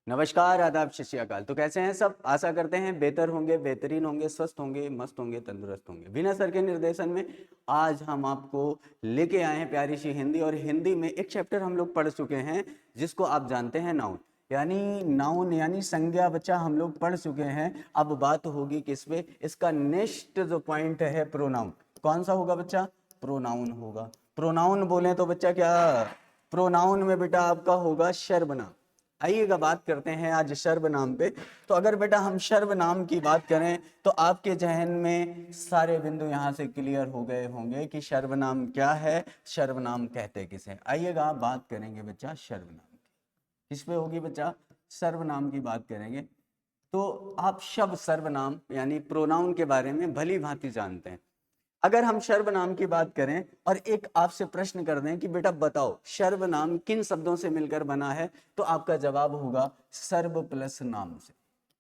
नमस्कार, आदाब, सत श्री अकाल। तो कैसे हैं सब? आशा करते हैं बेहतर होंगे, बेहतरीन होंगे, स्वस्थ होंगे, मस्त होंगे, तंदुरुस्त होंगे। बिना सर के निर्देशन में आज हम आपको लेके आए हैं प्यारी सी हिंदी। और हिंदी में एक चैप्टर हम लोग पढ़ चुके हैं जिसको आप जानते हैं नाउन। नाउन यानी संज्ञा बच्चा हम लोग पढ़ चुके हैं। अब बात होगी किस पे? इसका नेक्स्ट जो पॉइंट है प्रोनाउन। कौन सा होगा बच्चा? प्रोनाउन होगा। प्रोनाउन बोले तो बच्चा क्या? प्रोनाउन में बेटा आपका होगा सर्वनाम। आइएगा बात करते हैं आज सर्वनाम पे। तो अगर बेटा हम सर्वनाम की बात करें तो आपके जहन में सारे बिंदु यहाँ से क्लियर हो गए होंगे कि सर्वनाम क्या है, सर्वनाम कहते किसे। आइएगा बात करेंगे बच्चा सर्वनाम की। किस पे होगी बच्चा? सर्वनाम की बात करेंगे। तो आप शब्द सर्वनाम यानी प्रोनाउन के बारे में भली भांति जानते हैं। अगर हम सर्वनाम की बात करें और एक आपसे प्रश्न कर दें कि बेटा बताओ सर्वनाम किन शब्दों से मिलकर बना है, तो आपका जवाब होगा सर्व प्लस नाम से।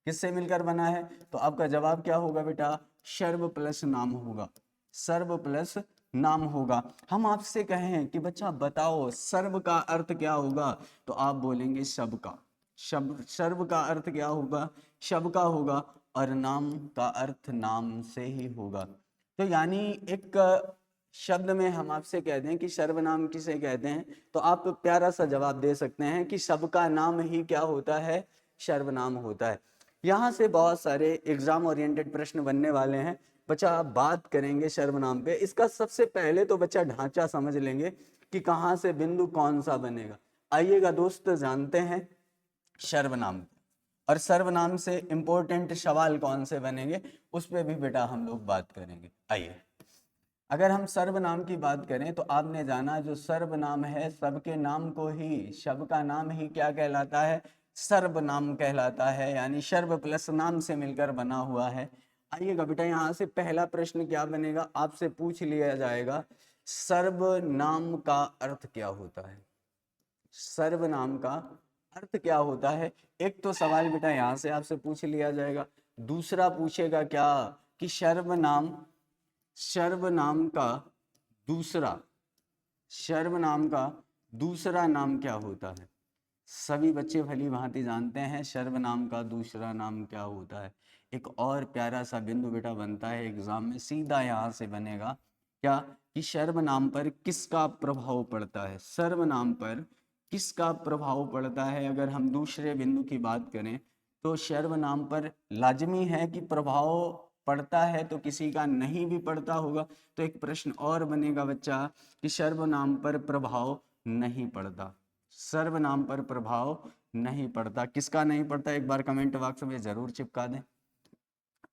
किससे मिलकर बना है? तो आपका जवाब क्या होगा बेटा? सर्व प्लस नाम होगा। सर्व प्लस नाम होगा। हम आपसे कहें कि बच्चा बताओ सर्व का अर्थ क्या होगा, तो आप बोलेंगे सबका। सर्व का अर्थ क्या होगा? सबका होगा। और नाम का अर्थ नाम से ही होगा। तो यानी एक शब्द में हम आपसे कह दें कि सर्वनाम किसे कहते हैं, तो आप प्यारा सा जवाब दे सकते हैं कि सबका नाम ही क्या होता है? सर्वनाम होता है। यहाँ से बहुत सारे एग्जाम ओरिएंटेड प्रश्न बनने वाले हैं बच्चा। आप बात करेंगे सर्वनाम पे। इसका सबसे पहले तो बच्चा ढांचा समझ लेंगे कि कहाँ से बिंदु कौन सा बनेगा। आइएगा दोस्त जानते हैं सर्वनाम। और सर्वनाम से इंपॉर्टेंट सवाल कौन से बनेंगे उस पर भी बेटा हम लोग बात करेंगे। आइए, अगर हम सर्वनाम की बात करें तो आपने जाना जो सर्वनाम है सबके नाम को ही, सबका नाम ही क्या कहलाता है? सर्वनाम कहलाता है। यानी सर्व प्लस नाम से मिलकर बना हुआ है। आइएगा बेटा, यहाँ से पहला प्रश्न क्या बनेगा? आपसे पूछ लिया जाएगा सर्वनाम का अर्थ क्या होता है। सर्वनाम का अर्थ क्या होता है? एक तो सवाल बेटा यहां से आपसे पूछ लिया जाएगा। दूसरा पूछेगा क्या कि सर्वनाम, सर्वनाम का दूसरा, सर्वनाम का दूसरा नाम क्या होता है? सभी बच्चे भली भांति जानते हैं सर्वनाम का दूसरा नाम क्या होता है। एक और प्यारा सा बिंदु बेटा बनता है एग्जाम में, सीधा यहाँ से बनेगा क्या कि सर्वनाम पर किसका प्रभाव पड़ता है। सर्वनाम पर किसका प्रभाव पड़ता है? अगर हम दूसरे बिंदु की बात करें तो सर्वनाम पर लाजमी है कि प्रभाव पड़ता है, तो किसी का नहीं भी पड़ता होगा। तो एक प्रश्न और बनेगा बच्चा कि सर्वनाम पर प्रभाव नहीं पड़ता। सर्वनाम पर प्रभाव नहीं पड़ता। किसका नहीं पड़ता? एक बार कमेंट बॉक्स में जरूर चिपका दें।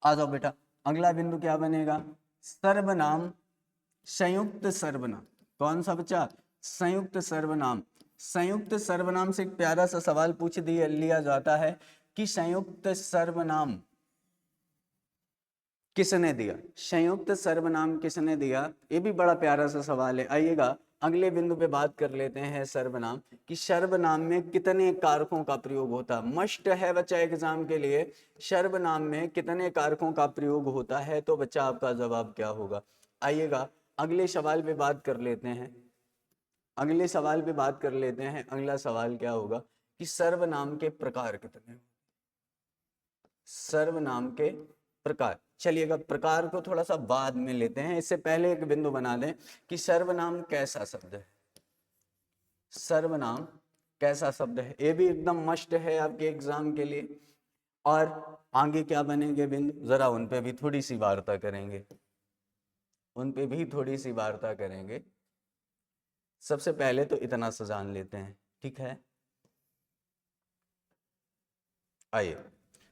आ जाओ बेटा, अगला बिंदु क्या बनेगा? सर्वनाम, संयुक्त सर्वनाम। कौन सा बच्चा? संयुक्त सर्वनाम। संयुक्त सर्वनाम से एक प्यारा सा सवाल पूछ दिया लिया जाता है कि संयुक्त सर्वनाम किसने दिया? संयुक्त सर्वनाम किसने दिया? ये भी बड़ा प्यारा सा सवाल है। आइएगा अगले बिंदु पे बात कर लेते हैं सर्वनाम कि सर्वनाम में कितने कारकों का प्रयोग होता है। मस्ट है बच्चा एग्जाम के लिए, सर्वनाम में कितने कारकों का प्रयोग होता है, तो बच्चा आपका जवाब क्या होगा? आइएगा अगले सवाल पे बात कर लेते हैं। अगले सवाल पे बात कर लेते हैं। अगला सवाल क्या होगा कि सर्वनाम के प्रकार कितने? सर्वनाम के प्रकार। चलिएगा प्रकार को थोड़ा सा बाद में लेते हैं, इससे पहले एक बिंदु बना दें कि सर्वनाम कैसा शब्द है। सर्वनाम कैसा शब्द है, ये भी एकदम मस्ट है आपके एग्जाम के लिए। और आगे क्या बनेंगे बिंदु, जरा उन पे भी थोड़ी सी वार्ता करेंगे, उन पे भी थोड़ी सी वार्ता करेंगे। सबसे पहले तो इतना सा जान लेते हैं, ठीक है। आइए,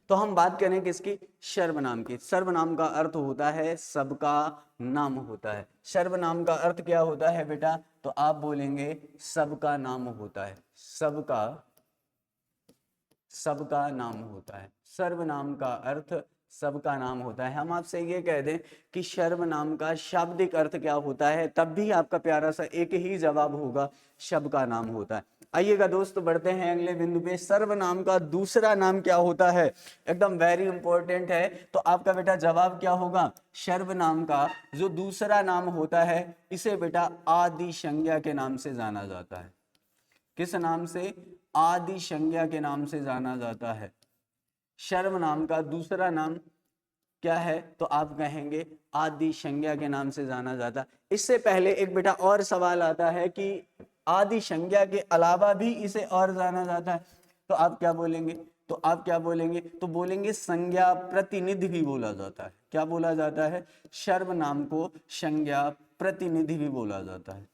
तो हम बात करें किसकी? सर्वनाम की। सर्वनाम का अर्थ होता है सबका नाम होता है। सर्वनाम का अर्थ क्या होता है बेटा? तो आप बोलेंगे सबका नाम होता है। सबका, सबका नाम होता है। सर्वनाम का अर्थ सबका नाम होता है। हम आपसे ये कह दें कि सर्वनाम का शाब्दिक अर्थ क्या होता है, तब भी आपका प्यारा सा एक ही जवाब होगा, सबका नाम होता है। आइएगा दोस्त बढ़ते हैं अगले बिंदु पे। सर्वनाम का दूसरा नाम क्या होता है? एकदम वेरी इंपॉर्टेंट है। तो आपका बेटा जवाब क्या होगा? सर्वनाम का जो दूसरा नाम होता है इसे बेटा आदि संज्ञा के नाम से जाना जाता है। किस नाम से? आदि संज्ञा के नाम से जाना जाता है। सर्वनाम का दूसरा नाम क्या है? तो आप कहेंगे आदि संज्ञा के नाम से जाना जाता है। इससे पहले एक बेटा और सवाल आता है कि आदि संज्ञा के अलावा भी इसे और जाना जाता है, तो आप क्या बोलेंगे? तो आप क्या बोलेंगे? तो बोलेंगे संज्ञा प्रतिनिधि भी बोला जाता है। क्या बोला जाता है? सर्वनाम को संज्ञा प्रतिनिधि भी बोला जाता है,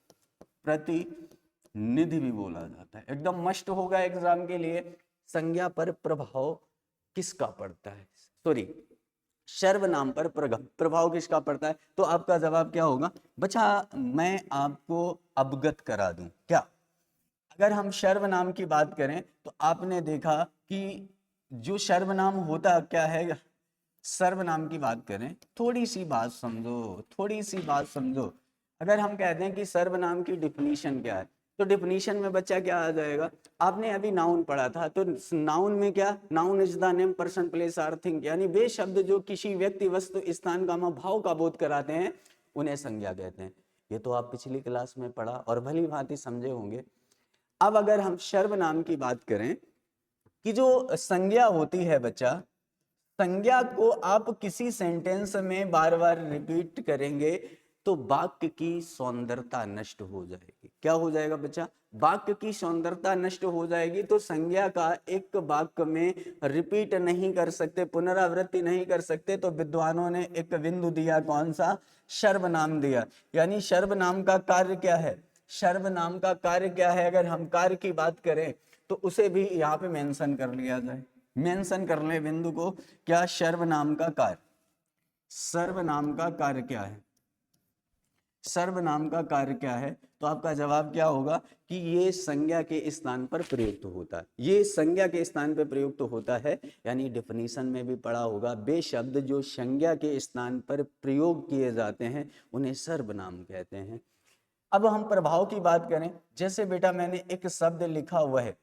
प्रतिनिधि भी बोला जाता है। एकदम मस्ट होगा एग्जाम के लिए। संज्ञा पर प्रभाव किसका पड़ता है? सॉरी, सर्वनाम पर प्रभाव किसका पड़ता है? तो आपका जवाब क्या होगा? बच्चा मैं आपको अवगत करा दूं क्या? अगर हम सर्वनाम की बात करें तो आपने देखा कि जो सर्वनाम होता क्या है, सर्वनाम की बात करें, थोड़ी सी बात समझो, थोड़ी सी बात समझो। अगर हम कहते हैं कि सर्वनाम की डिफिनीशन क्या है, तो डिफिनीशन में बच्चा क्या आ जाएगा? आपने अभी नाउन पढ़ा था, तो नाउन में क्या? Noun is the name, person, place और थिंग, यानी वे शब्द जो किसी व्यक्ति, वस्तु, स्थान का भाव का बोध कराते हैं उन्हें संज्ञा कहते हैं। ये तो आप पिछली क्लास में पढ़ा और भली भांति समझे होंगे। अब अगर हम सर्वनाम की बात करें कि जो संज्ञा होती है बच्चा, संज्ञा को आप किसी सेंटेंस में बार बार रिपीट करेंगे तो वाक्य की सौंदर्यता नष्ट हो जाएगी। क्या हो जाएगा बच्चा? वाक्य की सौंदर्यता नष्ट हो जाएगी। तो संज्ञा का एक वाक्य में रिपीट नहीं कर सकते, पुनरावृत्ति नहीं कर सकते, तो विद्वानों ने एक बिंदु दिया, कौन सा? सर्वनाम दिया। यानी सर्वनाम का कार्य क्या है? सर्वनाम का कार्य क्या है? अगर हम कार्य की बात करें तो उसे भी यहाँ पे मेंशन कर लिया जाए, मेंशन कर ले बिंदु को। क्या? सर्वनाम का कार्य। सर्वनाम का कार्य क्या है? सर्वनाम का कार्य क्या है? तो आपका जवाब क्या होगा कि ये संज्ञा के स्थान पर प्रयुक्त होता है। ये संज्ञा के स्थान पर प्रयुक्त होता है, यानी डेफिनेशन में भी पढ़ा होगा, वे शब्द जो संज्ञा के स्थान पर प्रयोग किए जाते हैं उन्हें सर्वनाम कहते हैं। अब हम प्रभाव की बात करें, जैसे बेटा मैंने एक शब्द लिखा हुआ है,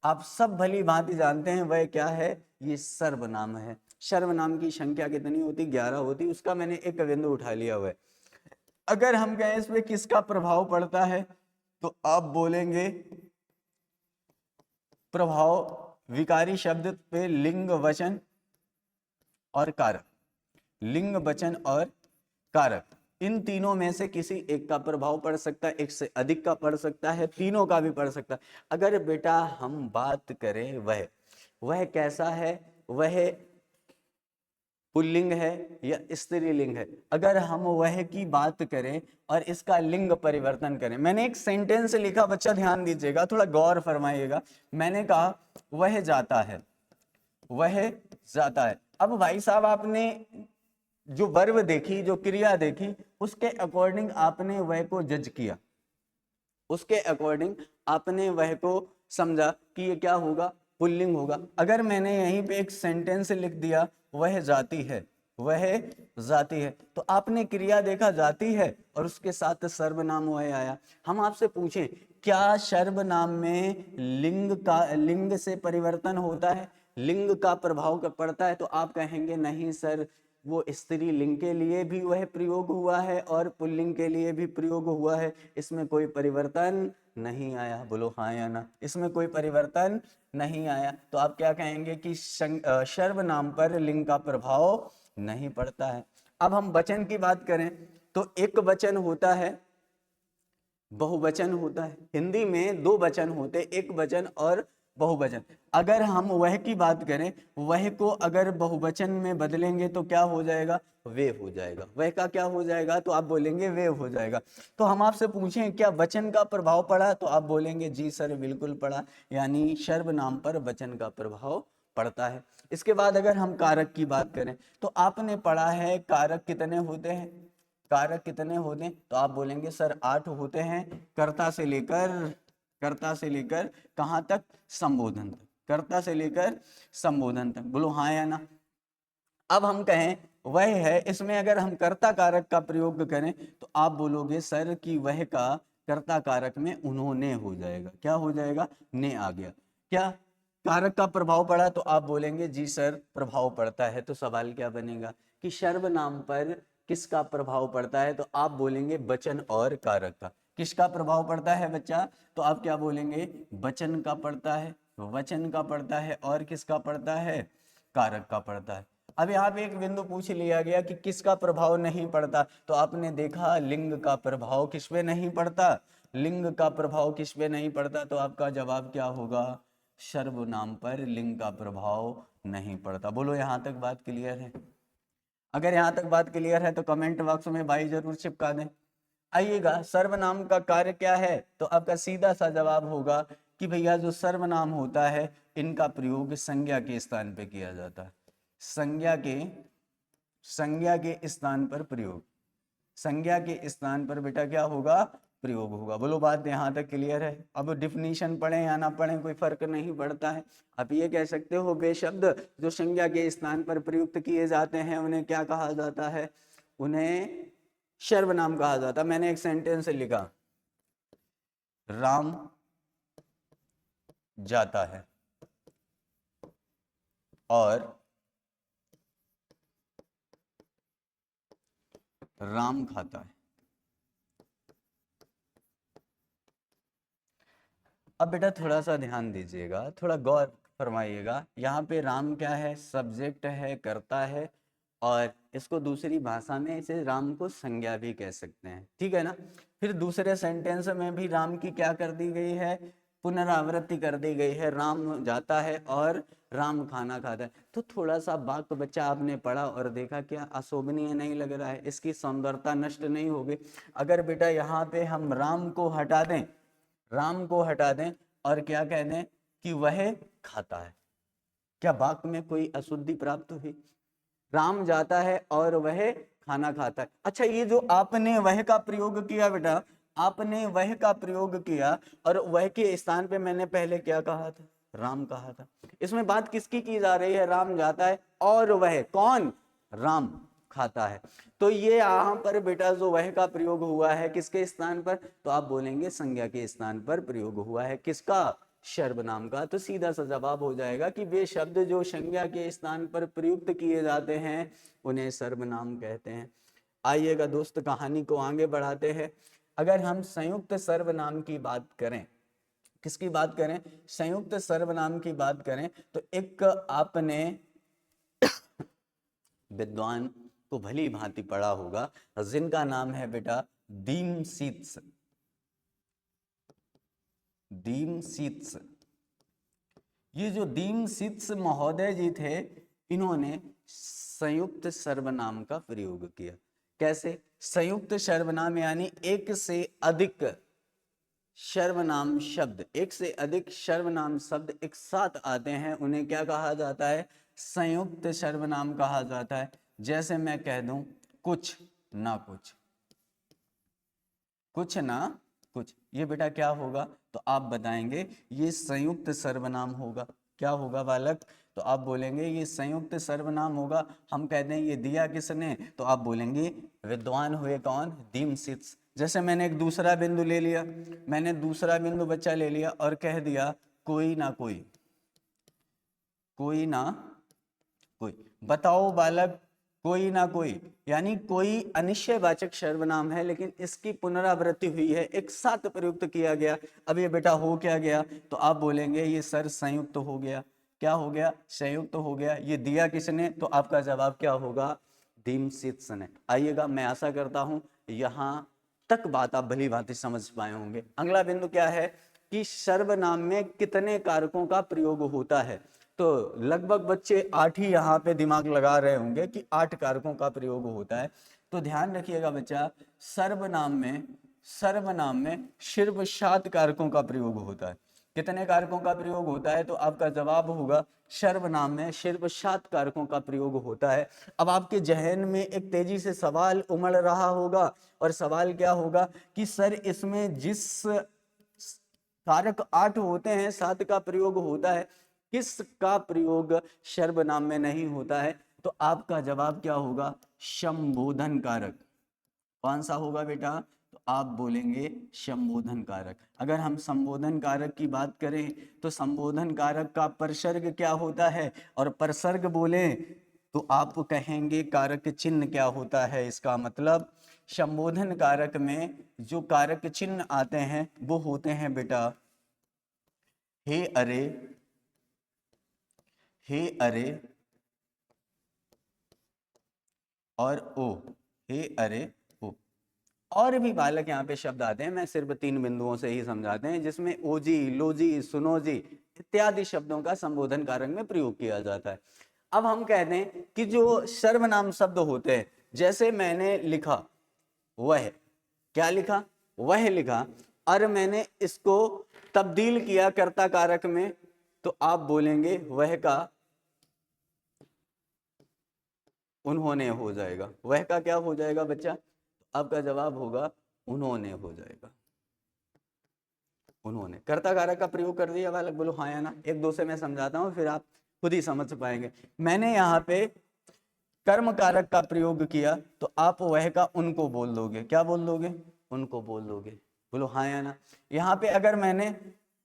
आप सब भली भांति जानते हैं वह क्या है? ये सर्वनाम है। सर्वनाम की संख्या कितनी होती? 11 होती। उसका मैंने एक बिंदु उठा लिया हुआ है। अगर हम कहें इस पे किसका प्रभाव पड़ता है, तो आप बोलेंगे प्रभाव विकारी शब्द पे लिंग, वचन और कारक। लिंग, वचन और कारक, इन तीनों में से किसी एक का प्रभाव पड़ सकता है, एक से अधिक का पड़ सकता है, तीनों का भी पड़ सकता है। अगर बेटा हम बात करें वह कैसा है, वह पुल्लिंग है या स्त्रीलिंग है, अगर हम वह की बात करें और इसका लिंग परिवर्तन करें। मैंने एक सेंटेंस लिखा, बच्चा ध्यान दीजिएगा, थोड़ा गौर फरमाइएगा। मैंने कहा वह जाता है, वह जाता है। अब भाई साहब आपने जो वर्ब देखी, जो क्रिया देखी, उसके अकॉर्डिंग आपने वह को जज किया, उसके अकॉर्डिंग आपने वह को समझा कि ये क्या होगा? पुल्लिंग होगा। अगर मैंने यहीं पे एक सेंटेंस लिख दिया वह जाती है, वह जाती है, तो आपने क्रिया देखा जाती है और उसके साथ सर्वनाम वह आया। हम आपसे पूछें क्या सर्वनाम में लिंग से परिवर्तन होता है, लिंग का प्रभाव पड़ता है? तो आप कहेंगे नहीं सर, वो स्त्रीलिंग के लिए भी वह प्रयोग हुआ है और पुल्लिंग के लिए भी प्रयोग हुआ है, इसमें कोई परिवर्तन नहीं आया। बोलो हाँ या ना? इसमें कोई परिवर्तन नहीं आया। तो आप क्या कहेंगे कि सर्वनाम पर लिंग का प्रभाव नहीं पड़ता है। अब हम वचन की बात करें तो एक वचन होता है, बहुवचन होता है। हिंदी में दो वचन होते, एक वचन और बहुवचन। अगर हम वह की बात करें, वह को अगर बहुवचन में बदलेंगे तो क्या हो जाएगा? वे हो जाएगा। वह का क्या हो जाएगा? तो आप बोलेंगे वे हो जाएगा। तो हम आपसे पूछें क्या वचन का प्रभाव पड़ा? तो आप बोलेंगे जी सर बिल्कुल पड़ा, यानी सर्वनाम पर वचन का प्रभाव पड़ता है। इसके बाद अगर हम कारक की बात करें तो आपने पढ़ा है कारक कितने होते हैं, कारक कितने होते हैं? तो आप बोलेंगे सर 8 होते हैं, कर्ता से लेकर कहां तक? संबोधन तक, कर्ता से लेकर संबोधन तक। बोलो हाँ या ना? अब हम कहें वह है, इसमें अगर हम कर्ता कारक का प्रयोग करें तो आप बोलोगे सर कि वह का कर्ता कारक में उन्होंने हो जाएगा। क्या हो जाएगा? ने आ गया। क्या कारक का प्रभाव पड़ा? तो आप बोलेंगे जी सर प्रभाव पड़ता है। तो सवाल क्या बनेगा कि सर्वनाम पर किसका प्रभाव पड़ता है? तो आप बोलेंगे वचन और कारक का। किसका प्रभाव पड़ता है बच्चा? तो आप क्या बोलेंगे? वचन का पड़ता है। वचन का पड़ता है और किसका पड़ता है, कारक का पड़ता है। अब यहाँ पे एक बिंदु पूछ लिया गया कि किसका प्रभाव नहीं पड़ता, तो आपने देखा लिंग का प्रभाव किस पे नहीं पड़ता, लिंग का प्रभाव किस पे नहीं पड़ता, तो आपका जवाब क्या होगा, सर्वनाम पर लिंग का प्रभाव नहीं पड़ता। बोलो यहाँ तक बात क्लियर है? अगर यहाँ तक बात क्लियर है तो कमेंट बॉक्स में भाई जरूर चिपका दें। आइएगा, सर्वनाम का कार्य क्या है, तो आपका सीधा सा जवाब होगा कि भैया जो सर्वनाम होता है इनका प्रयोग संज्ञा के स्थान पे किया जाता है। संज्ञा के स्थान पर प्रयोग, संज्ञा के स्थान पर बेटा क्या होगा, प्रयोग होगा। बोलो बात यहाँ तक क्लियर है? अब डिफिनीशन पढ़े या ना पढ़े कोई फर्क नहीं पड़ता है। आप ये कह सकते हो वे शब्द जो संज्ञा के स्थान पर प्रयुक्त किए जाते हैं उन्हें क्या कहा जाता है, उन्हें सर्वनाम कहा जाता है। मैंने एक सेंटेंस लिखा, राम जाता है और राम खाता है। अब बेटा थोड़ा सा ध्यान दीजिएगा, थोड़ा गौर फरमाइएगा। यहाँ पे राम क्या है, सब्जेक्ट है, कर्ता है, और इसको दूसरी भाषा में इसे राम को संज्ञा भी कह सकते हैं, ठीक है ना। फिर दूसरे सेंटेंस में भी राम की क्या कर दी गई है, पुनरावृत्ति कर दी गई है, राम जाता है और राम खाना खाता है। तो थोड़ा सा वाक्य बच्चा आपने पढ़ा और देखा क्या अशोभनीय नहीं लग रहा है, इसकी सौंदर्यता नष्ट नहीं होगी। अगर बेटा यहाँ पे हम राम को हटा दें, राम को हटा दें और क्या कह दें कि वह खाता है, क्या वाक्य में कोई अशुद्धि प्राप्त हुई? राम जाता है और वह खाना खाता है। अच्छा, ये जो आपने वह का प्रयोग किया बेटा, आपने वह का प्रयोग किया और वह के स्थान पे मैंने पहले क्या कहा था, राम कहा था। इसमें बात किसकी की जा रही है, राम जाता है और वह कौन, राम खाता है। तो ये यहाँ पर बेटा जो वह का प्रयोग हुआ है किसके स्थान पर, तो आप बोलेंगे संज्ञा के स्थान पर प्रयोग हुआ है, किसका, सर्वनाम का। तो सीधा सा जवाब हो जाएगा कि वे शब्द जो संज्ञा के स्थान पर प्रयुक्त किए जाते हैं उन्हें सर्वनाम कहते हैं। आइएगा दोस्त, कहानी को आगे बढ़ाते हैं। अगर हम संयुक्त सर्वनाम की बात करें, किसकी बात करें, संयुक्त सर्वनाम की बात करें, तो एक आपने विद्वान को भली भांति पढ़ा होगा जिनका नाम है बेटा दीमसीत्स। दीमसीत्स, ये जो दीमसीत्स महोदय जी थे, इन्होंने संयुक्त सर्वनाम का प्रयोग किया। कैसे, संयुक्त सर्वनाम यानी एक से अधिक सर्वनाम शब्द, एक से अधिक सर्वनाम शब्द एक साथ आते हैं, उन्हें क्या कहा जाता है, संयुक्त सर्वनाम कहा जाता है। जैसे मैं कह दूं कुछ ना कुछ, कुछ ना कुछ, ये बेटा क्या होगा, तो आप बताएंगे ये संयुक्त सर्वनाम होगा। क्या होगा बालक, तो आप बोलेंगे ये संयुक्त सर्वनाम होगा। हम कहते हैं ये दिया किसने, तो आप बोलेंगे विद्वान हुए कौन, दीमसीत्स। जैसे मैंने एक दूसरा बिंदु ले लिया, मैंने दूसरा बिंदु बच्चा ले लिया और कह दिया कोई ना कोई, कोई ना कोई। बताओ बालक, कोई ना कोई यानी कोई अनिश्चयवाचक सर्वनाम है, लेकिन इसकी पुनरावृत्ति हुई है, एक साथ प्रयुक्त किया गया। अब ये बेटा हो क्या गया, तो आप बोलेंगे ये सर संयुक्त हो गया। क्या हो गया, संयुक्त हो गया। ये दिया किसने, तो आपका जवाब क्या होगा, दीमसीत्स ने। आइएगा, मैं आशा करता हूं यहां तक बात आप भली भांति समझ पाए होंगे। अगला बिंदु क्या है कि सर्वनाम में कितने कारकों का प्रयोग होता है, तो लगभग बच्चे 8 ही यहाँ पे दिमाग लगा रहे होंगे कि 8 कारकों का प्रयोग होता है। तो ध्यान रखिएगा बच्चा, सर्वनाम में सिर्फ 7 कारकों का प्रयोग होता है। कितने कारकों का प्रयोग होता है, तो आपका जवाब होगा सर्वनाम में सिर्फ 7 कारकों का प्रयोग होता है। अब आपके जहन में एक तेजी से सवाल उमड़ रहा होगा, और सवाल क्या होगा कि सर इसमें जिस कारक 8 होते हैं 7 का प्रयोग होता है, किस का प्रयोग सर्वनाम में नहीं होता है, तो आपका जवाब क्या होगा, संबोधन कारक। कौन सा होगा बेटा, तो आप बोलेंगे संबोधन कारक। अगर हम संबोधन कारक की बात करें तो संबोधन कारक का परसर्ग क्या होता है, और परसर्ग बोले तो आप कहेंगे कारक चिन्ह क्या होता है। इसका मतलब संबोधन कारक में जो कारक चिन्ह आते हैं वो होते हैं बेटा हे, अरे, हे अरे और ओ, हे अरे ओ। और भी बालक यहाँ पे शब्द आते हैं, मैं सिर्फ 3 बिंदुओं से ही समझाते हैं, जिसमें ओजी, लोजी, सुनोजी इत्यादि शब्दों का संबोधन कारक में प्रयोग किया जाता है। अब हम कहते हैं कि जो सर्वनाम शब्द होते हैं, जैसे मैंने लिखा वह, क्या लिखा, वह लिखा, और मैंने इसको तब्दील किया कर्ता कारक में, तो आप बोलेंगे वह का उन्होंने हो जाएगा। वह का क्या हो जाएगा बच्चा? आपका जवाब होगा उन्होंने हो जाएगा। उन्होंने कर्ता कारक का प्रयोग कर दिया बालक, बोलो हाँ या ना। एक दो से मैं समझाता हूँ, फिर आप खुद ही समझ पाएंगे। मैंने यहाँ पे कर्म कारक का प्रयोग किया, तो आप वह का उनको बोल दोगे। क्या बोल दोगे? उनको बोल दोगे। बोलो हाँ या ना। यहाँ पे अगर मैंने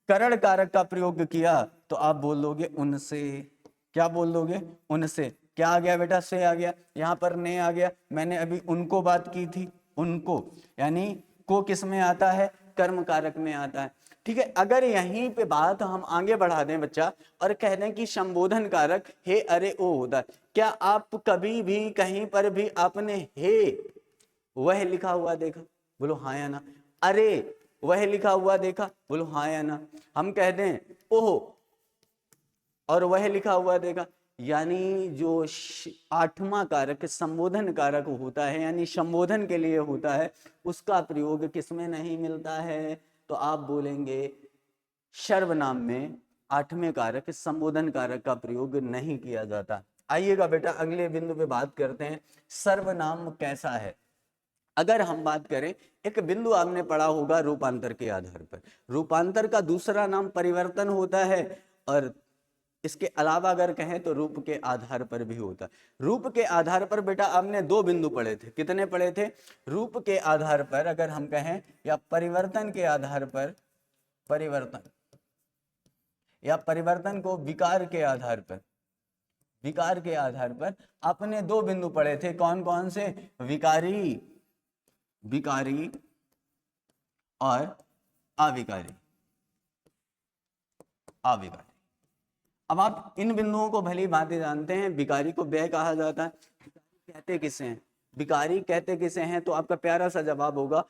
करण कारक का प्रयोग किया, तो आप बोल दोगे उनसे। क्या बोल दोगे? उनसे। क्या आ गया बेटा? से आ गया। यहाँ पर ने आ गया। मैंने अभी उनको बात की थी, उनको, यानी को किस में आता है? कर्म कारक में आता है। ठीक है, अगर यहीं पे बात हम आगे बढ़ा दें बच्चा और कह दें कि संबोधन कारक हे अरे ओ होता है, क्या आप कभी भी कहीं पर भी आपने हे वह लिखा हुआ देखा? बोलो हाँ या ना। अरे वह लिखा हुआ देखा? बोलो हाँ या ना। हम कह दें ओह और वह लिखा हुआ देखा, यानी जो 8वां कारक संबोधन कारक होता है, यानी संबोधन के लिए होता है, उसका प्रयोग किसमें नहीं मिलता है? तो आप बोलेंगे सर्वनाम में 8वें कारक संबोधन कारक का प्रयोग नहीं किया जाता। आइएगा बेटा अगले बिंदु पे बात करते हैं, सर्वनाम कैसा है। अगर हम बात करें, एक बिंदु आपने पढ़ा होगा रूपांतर के आधार पर। रूपांतर का दूसरा नाम परिवर्तन होता है, और इसके अलावा अगर कहें तो रूप के आधार पर भी होता है। रूप के आधार पर बेटा आपने 2 बिंदु पढ़े थे। कितने पढ़े थे? रूप के आधार पर अगर हम कहें, या परिवर्तन के आधार पर, परिवर्तन, या परिवर्तन को विकार के आधार पर, विकार के आधार पर आपने 2 बिंदु पढ़े थे। कौन कौन से? विकारी, विकारी और अविकारी, अविकारी। अब आप इन बिंदुओं को भली भांति जानते हैं। विकारी को व्यय कहा जाता है। कहते किसे हैं? विकारी कहते किसे हैं? तो आपका प्यारा सा जवाब होगा,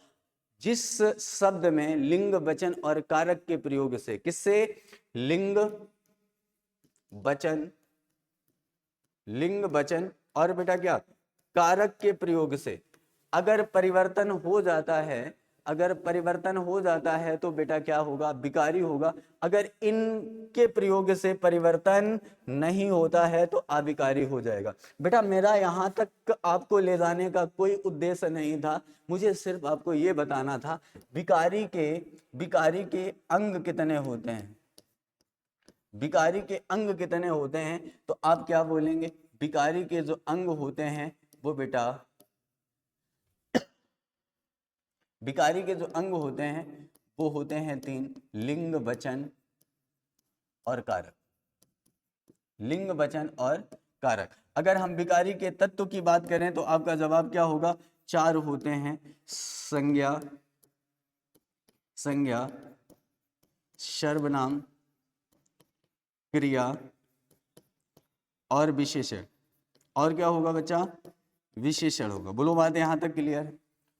जिस शब्द में लिंग, वचन और कारक के प्रयोग से, किससे? लिंग, वचन, लिंग, वचन और बेटा क्या? कारक के प्रयोग से अगर परिवर्तन हो जाता है, अगर परिवर्तन हो जाता है तो बेटा क्या होगा? विकारी होगा। अगर इनके प्रयोग से परिवर्तन नहीं होता है तो अविकारी हो जाएगा। बेटा मेरा यहाँ तक आपको ले जाने का कोई उद्देश्य नहीं था, मुझे सिर्फ आपको ये बताना था विकारी के अंग कितने होते हैं, विकारी के अंग कितने होते हैं। तो आप क्या बोलेंगे? विकारी के जो अंग होते हैं वो बेटा, विकारी के जो अंग होते हैं वो होते हैं 3, लिंग, वचन और कारक। लिंग, वचन और कारक। अगर हम विकारी के तत्व की बात करें तो आपका जवाब क्या होगा? 4 होते हैं, संज्ञा, संज्ञा, सर्वनाम, क्रिया और विशेषण। और क्या होगा बच्चा? विशेषण होगा। बोलो बात यहाँ तक क्लियर है?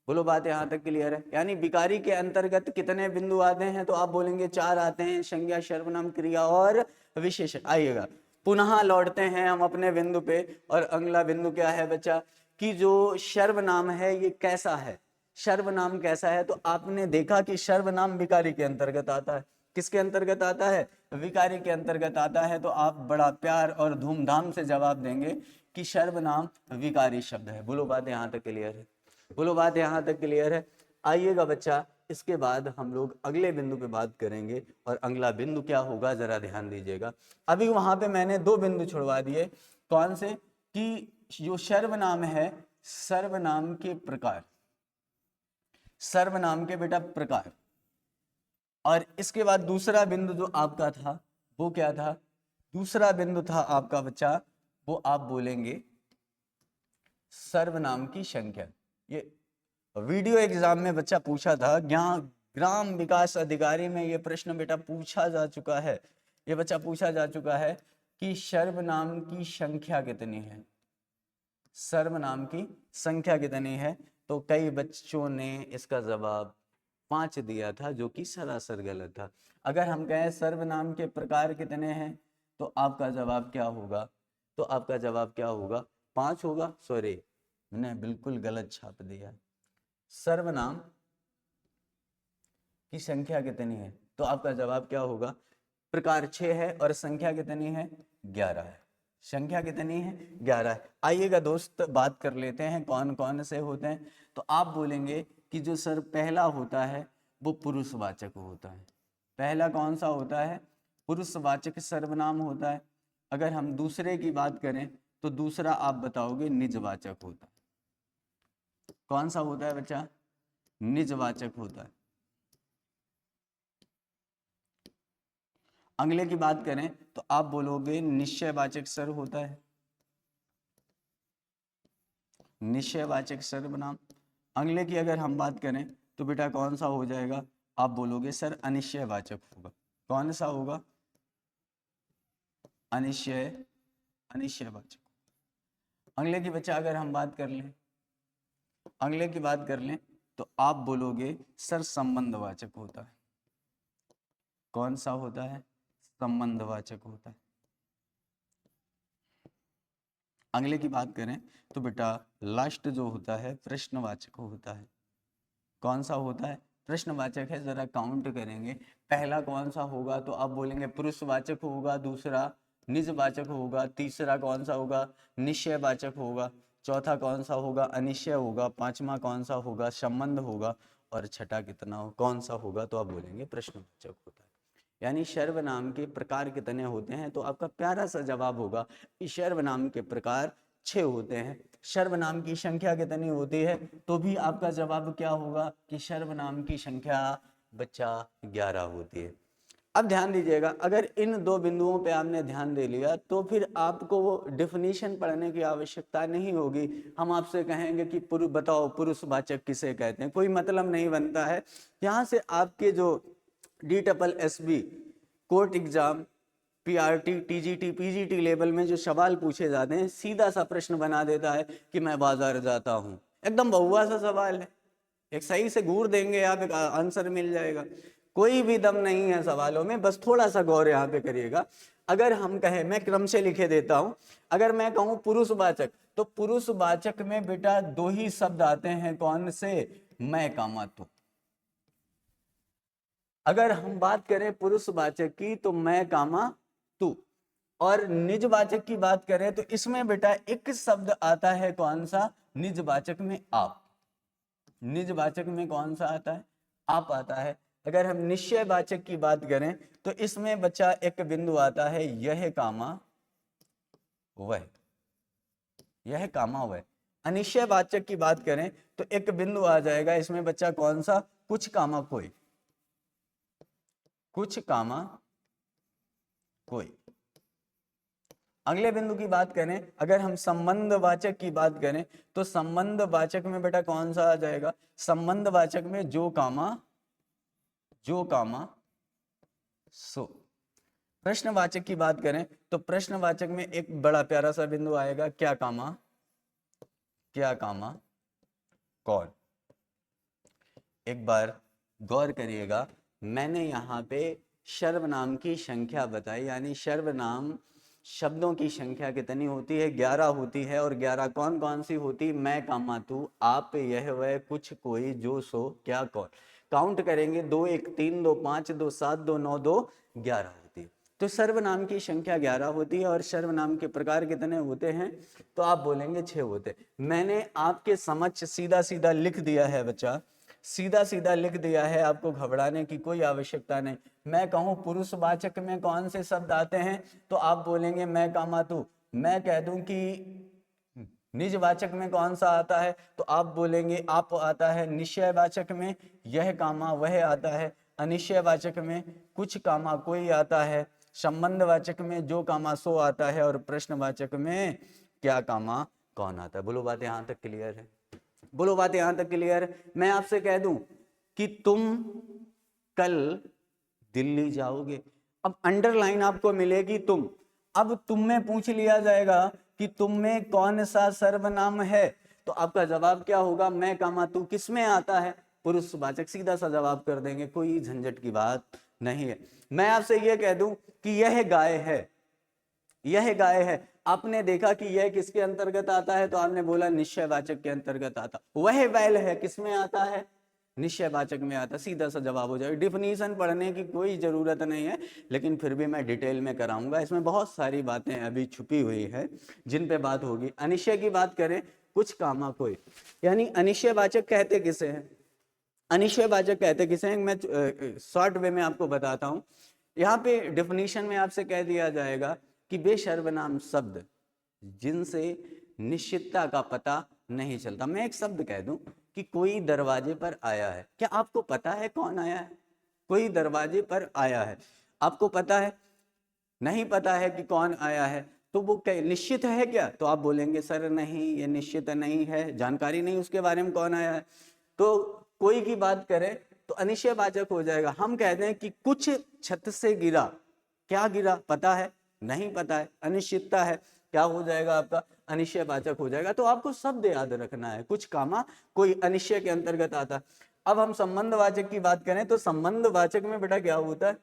बोलो बात यहाँ तक क्लियर है? यानी विकारी के अंतर्गत कितने बिंदु आते हैं? तो आप बोलेंगे 4 आते हैं, संज्ञा, सर्वनाम, क्रिया और विशेषण। आइएगा पुनः लौटते हैं हम अपने बिंदु पे, और अगला बिंदु क्या है बच्चा? कि जो सर्वनाम है ये कैसा है? सर्वनाम कैसा है? तो आपने देखा कि सर्वनाम विकारी के अंतर्गत आता है। किसके अंतर्गत आता है? विकारी के अंतर्गत आता है। तो आप बड़ा प्यार और धूमधाम से जवाब देंगे कि सर्वनाम विकारी शब्द है। बोलो बात यहाँ तक क्लियर है? बोलो बात यहाँ तक क्लियर है? आइएगा बच्चा, इसके बाद हम लोग अगले बिंदु पे बात करेंगे, और अगला बिंदु क्या होगा जरा ध्यान दीजिएगा। अभी वहां पे मैंने 2 बिंदु छुड़वा दिए। कौन से? कि जो सर्वनाम है, सर्वनाम के प्रकार, सर्वनाम के बेटा प्रकार। और इसके बाद दूसरा बिंदु जो आपका था वो क्या था? दूसरा बिंदु था आपका बच्चा, वो आप बोलेंगे सर्वनाम की संख्या। ये वीडियो एग्जाम में बच्चा पूछा था, ग्राम विकास अधिकारी में ये प्रश्न बेटा पूछा जा चुका है, ये बच्चा पूछा जा चुका है। कि सर्वनाम की संख्या कितनी है, सर्वनाम की संख्या कितनी है। तो कई बच्चों ने इसका जवाब 5 दिया था, जो कि सरासर गलत था। अगर हम कहें सर्वनाम के प्रकार कितने हैं, तो आपका जवाब क्या होगा, तो आपका जवाब क्या होगा, 5 होगा। सॉरी, मैंने बिल्कुल गलत छाप दिया। सर्वनाम की संख्या कितनी है, तो आपका जवाब क्या होगा, प्रकार 6 है और संख्या कितनी है, 11 है। संख्या कितनी है, 11 है। आइएगा दोस्त, बात कर लेते हैं कौन कौन से होते हैं। तो आप बोलेंगे कि जो सर पहला होता है वो पुरुषवाचक होता है। पहला कौन सा होता है, पुरुषवाचक सर्वनाम होता है। अगर हम दूसरे की बात करें तो दूसरा आप बताओगे निजवाचक होता है। कौन सा होता है बच्चा, निजवाचक होता है। अगले की बात करें तो आप बोलोगे निश्चयवाचक सर्व होता है, निश्चयवाचक सर्वनाम। अगले की अगर हम बात करें तो बेटा कौन सा हो जाएगा, आप बोलोगे सर अनिश्चयवाचक होगा। कौन सा होगा, अनिश्चयवाचक। अगले की बच्चा अगर हम बात कर लें, अगले की बात कर लें तो आप बोलोगे सर संबंधवाचक होता है। कौन सा होता है, संबंधवाचक होता है। अगले की बात करें तो बेटा लास्ट जो होता है प्रश्नवाचक होता है। कौन सा होता है, प्रश्नवाचक है। जरा काउंट करेंगे, पहला कौन सा होगा, तो आप बोलेंगे पुरुषवाचक होगा, दूसरा निजवाचक होगा, तीसरा कौन सा होगा, निश्चयवाचक होगा, चौथा कौन सा होगा, अनिश्चय होगा, पांचवा कौन सा होगा, संबंध होगा, और छठा कितना हो, कौन सा होगा, तो आप बोलेंगे प्रश्नवाचक होता है। यानी सर्वनाम के प्रकार कितने होते हैं, तो आपका प्यारा सा जवाब होगा कि सर्वनाम के प्रकार 6 होते हैं। सर्वनाम की संख्या कितनी होती है, तो भी आपका जवाब क्या होगा कि सर्वनाम की संख्या बच्चा 11 होती है। अब ध्यान दीजिएगा, अगर इन दो बिंदुओं पे आपने ध्यान दे लिया तो फिर आपको वो डिफिनीशन पढ़ने की आवश्यकता नहीं होगी। हम आपसे कहेंगे कि बताओ पुरुषवाचक किसे कहते हैं, कोई मतलब नहीं बनता है। यहाँ से आपके जो DSSB court exam, PRT, TGT, PGT level में जो सवाल पूछे जाते हैं, सीधा सा प्रश्न बना देता है कि मैं बाजार जाता हूँ। एकदम बहुआ सा सवाल है, एक सही से घूर देंगे आप, एक आंसर मिल जाएगा। कोई भी दम नहीं है सवालों में, बस थोड़ा सा गौर यहाँ पे करिएगा। अगर हम कहें, मैं क्रम से लिखे देता हूं, अगर मैं कहूं पुरुषवाचक, तो पुरुषवाचक में बेटा 2 ही शब्द आते हैं, कौन से, मैं कामा तू। अगर हम बात करें पुरुषवाचक की तो मैं कामा तू, और निजवाचक की बात करें तो इसमें बेटा एक शब्द आता है, कौन सा, निजवाचक में आप। निजवाचक में कौन सा आता है, आप आता है। अगर हम निश्चयवाचक की बात करें तो इसमें बच्चा एक बिंदु आता है, यह कामा वह, यह कामा वह। अनिश्चयवाचक की बात करें तो एक बिंदु आ जाएगा इसमें बच्चा, कौन सा, कुछ कामा कोई, कुछ कामा कोई। अगले बिंदु की बात करें, अगर हम संबंधवाचक की बात करें तो संबंधवाचक में बेटा कौन सा आ जाएगा, संबंधवाचक में जो कामा सो। प्रश्नवाचक की बात करें तो प्रश्नवाचक में एक बड़ा प्यारा सा बिंदु आएगा, क्या कामा कौन। एक बार गौर करिएगा, मैंने यहाँ पे सर्वनाम की संख्या बताई, यानी सर्वनाम शब्दों की संख्या कितनी होती है, 11 होती है। और 11 कौन कौन सी होती, मैं कामा तू, आप यह वह, कुछ कोई, जो सो, क्या कौन। काउंट करेंगे, 2 1 3 2 5 2 7 2 9 2 11 होती है। तो सर्वनाम की संख्या 11 होती है। और सर्वनाम के प्रकार कितने होते हैं, तो आप बोलेंगे 6 होते। मैंने आपके समक्ष सीधा सीधा लिख दिया है बच्चा, सीधा सीधा लिख दिया है, आपको घबराने की कोई आवश्यकता नहीं। मैं कहूं पुरुषवाचक में कौन से शब्द आते हैं, तो आप बोलेंगे मैं कामा तू। मैं कह दूं कि निजवाचक में कौन सा आता है, तो आप बोलेंगे आप आता है। निश्चयवाचक में यह कामा वह आता है। अनिश्चयवाचक में कुछ कामा कोई आता है। संबंधवाचक में जो कामा सो आता है। और प्रश्नवाचक में क्या कामा कौन आता है। बोलो बात यहां तक क्लियर है, बोलो बात यहां तक क्लियर है। मैं आपसे कह दूं कि तुम कल दिल्ली जाओगे, अब अंडरलाइन आपको मिलेगी तुम। अब तुम में पूछ लिया जाएगा कि तुम में कौन सा सर्वनाम है, तो आपका जवाब क्या होगा, मैं कामा तू किस में आता है, पुरुषवाचक, सीधा सा जवाब कर देंगे, कोई झंझट की बात नहीं है। मैं आपसे यह कह दूं कि यह गाय है, यह गाय है, आपने देखा कि यह किसके अंतर्गत आता है, तो आपने बोला निश्चयवाचक के अंतर्गत आता। वह बैल है किसमें आता है, निश्चयवाचक में आता, सीधा सा जवाब हो जाएगा। डिफिनीशन पढ़ने की कोई जरूरत नहीं है, लेकिन फिर भी मैं डिटेल में कराऊंगा, इसमें बहुत सारी बातें अभी छुपी हुई है जिन पे बात होगी। अनिश्चय की बात करें, कुछ कामा कोई, यानी अनिश्चयवाचक कहते किसे हैं, अनिश्चयवाचक कहते किसे हैं, मैं शॉर्ट वे में आपको बताता हूं। यहाँ पे डिफिनीशन में आपसे कह दिया जाएगा कि वे सर्वनाम शब्द जिनसे निश्चितता का पता नहीं चलता। मैं एक शब्द कह दूं कि कोई दरवाजे पर आया है, क्या आपको पता है कौन आया है, कोई दरवाजे पर आया है, आपको पता है, नहीं पता है कि कौन आया है, तो वो क्या निश्चित है क्या, तो आप बोलेंगे सर नहीं, ये निश्चित नहीं है, जानकारी नहीं उसके बारे में कौन आया है। तो कोई की बात करें तो अनिश्चयवाचक हो जाएगा। हम कहते हैं कि कुछ छत से गिरा, क्या गिरा, पता है, नहीं पता है, अनिश्चितता है, क्या हो जाएगा आपका, अनिश्चयवाचक हो जाएगा। तो आपको शब्द याद रखना है, कुछ कामा कोई अनिश्चय के अंतर्गत आता। अब हम संबंधवाचक की बात करें तो संबंधवाचक में बेटा क्या होता है,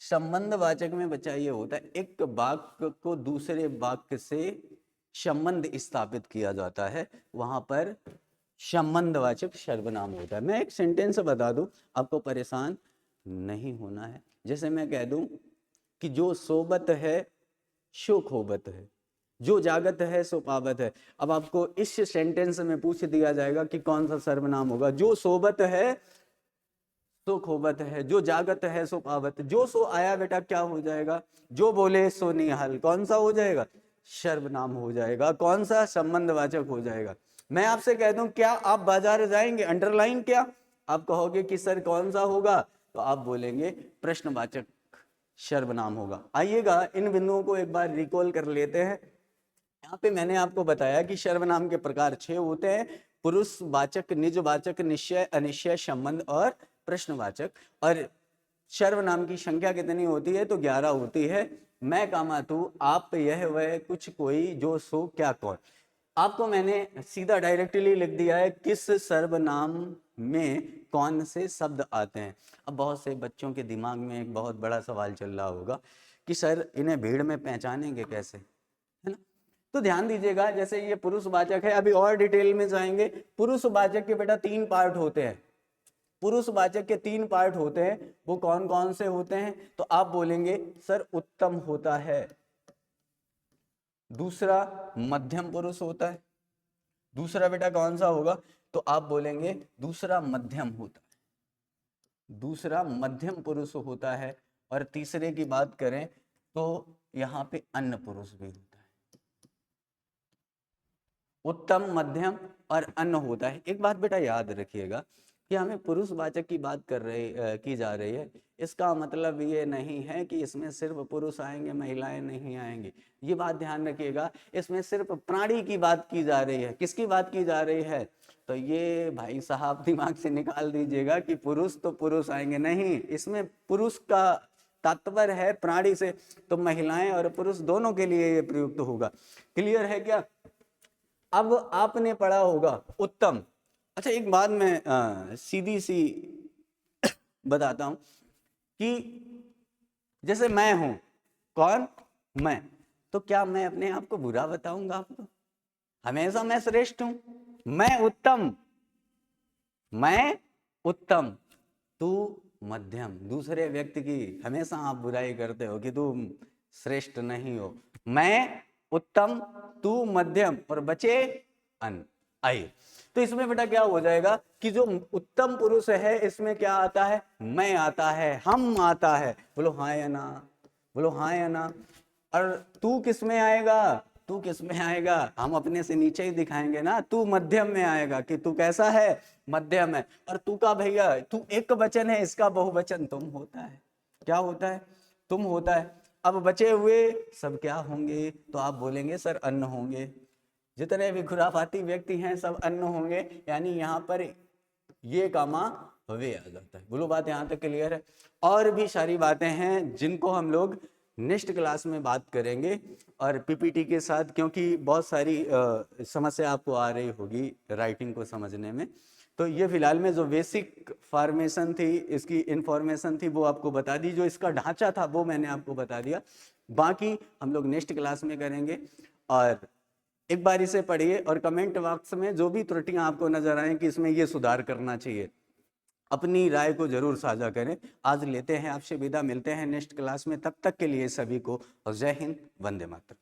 संबंधवाचक में बच्चा ये होता है, एक वाक्य को दूसरे वाक्य से संबंध स्थापित किया जाता है, वहां पर संबंधवाचक सर्वनाम होता है। मैं एक सेंटेंस बता दूं, आपको परेशान नहीं होना है। जैसे मैं कह दूं कि जो सोबत है सो खोबत है, जो जागत है सो पावत है। अब आपको इस सेंटेंस में पूछ दिया जाएगा कि कौन सा सर्वनाम होगा, जो सोबत है सो खोबत है, जो जागत है सो पावत। जो सो आया बेटा क्या हो जाएगा, जो बोले सो निहाल, कौन सा हो जाएगा, सर्वनाम हो जाएगा, कौन सा, संबंधवाचक हो जाएगा। मैं आपसे कह दूं क्या आप बाजार जाएंगे, अंडरलाइन क्या, आप कहोगे कि सर कौन सा होगा, तो आप बोलेंगे प्रश्नवाचक सर्वनाम होगा। आइएगा इन बिंदुओं को एक बार रिकॉल कर लेते हैं। यहाँ पे मैंने आपको बताया कि सर्वनाम के प्रकार 6 होते हैं, पुरुषवाचक, निजवाचक, निश्चय, अनिश्चय, संबंध और प्रश्नवाचक। और सर्वनाम की संख्या कितनी होती है, तो 11 होती है। मैं कामा तू, आप, यह, वह, कुछ, कोई, जो, सो, क्या, कौन। आपको मैंने सीधा डायरेक्टली लिख दिया है किस सर्वनाम में कौन से शब्द आते हैं। अब बहुत से बच्चों के दिमाग में एक बहुत बड़ा सवाल चल रहा होगा कि सर इन्हें भीड़ में पहचानेंगे कैसे, है ना। तो ध्यान दीजिएगा, जैसे ये पुरुषवाचक है, अभी और डिटेल में जाएंगे। पुरुषवाचक के बेटा 3 पार्ट होते हैं, पुरुषवाचक के 3 पार्ट होते हैं, वो कौन कौन से होते हैं, तो आप बोलेंगे सर उत्तम होता है, दूसरा मध्यम पुरुष होता है, दूसरा बेटा कौन सा होगा, तो आप बोलेंगे दूसरा मध्यम होता है, दूसरा मध्यम पुरुष होता है। और तीसरे की बात करें तो यहाँ पे अन्य पुरुष भी होता है, उत्तम, मध्यम और अन्य होता है। एक बात बेटा याद रखिएगा कि हमें पुरुषवाचक की बात की जा रही है, इसका मतलब ये नहीं है कि इसमें सिर्फ पुरुष आएंगे, महिलाएं नहीं आएंगी। ये बात ध्यान रखिएगा, इसमें सिर्फ प्राणी की बात की जा रही है। किसकी बात की जा रही है, तो ये भाई साहब दिमाग से निकाल दीजिएगा कि पुरुष तो पुरुष आएंगे, नहीं, इसमें पुरुष का तात्पर्य है प्राणी से, तो महिलाएं और पुरुष दोनों के लिए ये प्रयुक्त होगा। क्लियर है क्या। अब आपने पढ़ा होगा उत्तम। अच्छा एक बात मैं सीधी सी बताता हूं कि जैसे मैं हूं, कौन, मैं, तो क्या मैं अपने आप को बुरा बताऊंगा आपको, हमेशा मैं श्रेष्ठ हूं, मैं उत्तम, मैं उत्तम, तू मध्यम। दूसरे व्यक्ति की हमेशा आप बुराई करते हो कि तू श्रेष्ठ नहीं हो। मैं उत्तम, तू मध्यम और बचे अन। आइए तो इसमें बेटा क्या हो जाएगा कि जो उत्तम पुरुष है इसमें क्या आता है, मैं आता है, हम आता है। बोलो हाँ या ना, बोलो हाँ या ना। और तू किस में आएगा, तू किस में आएगा, हम अपने से नीचे ही दिखाएंगे ना, तू मध्यम में आएगा कि तू कैसा है, मध्यम है। और तू का भैया, तू एक वचन है, इसका बहुवचन तुम होता है, क्या होता है, तुम होता है। अब बचे हुए सब क्या होंगे, तो आप बोलेंगे सर अन्न होंगे। जितने भी खुराफाती व्यक्ति हैं सब अन्न होंगे, यानी यहाँ पर ये कामा वे आ जाता है। बोलो बात यहाँ तक क्लियर है। और भी सारी बातें हैं जिनको हम लोग नेक्स्ट क्लास में बात करेंगे और पीपीटी के साथ, क्योंकि बहुत सारी समस्या आपको आ रही होगी राइटिंग को समझने में। तो ये फिलहाल में जो बेसिक फॉर्मेशन थी, इसकी इंफॉर्मेशन थी, वो आपको बता दी, जो इसका ढांचा था वो मैंने आपको बता दिया। बाकी हम लोग नेक्स्ट क्लास में करेंगे। और एक बार इसे पढ़िए और कमेंट बॉक्स में जो भी त्रुटियां आपको नजर आए कि इसमें ये सुधार करना चाहिए, अपनी राय को जरूर साझा करें। आज लेते हैं आपसे विदा, मिलते हैं नेक्स्ट क्लास में, तब तक के लिए सभी को जय हिंद, वंदे मातरम।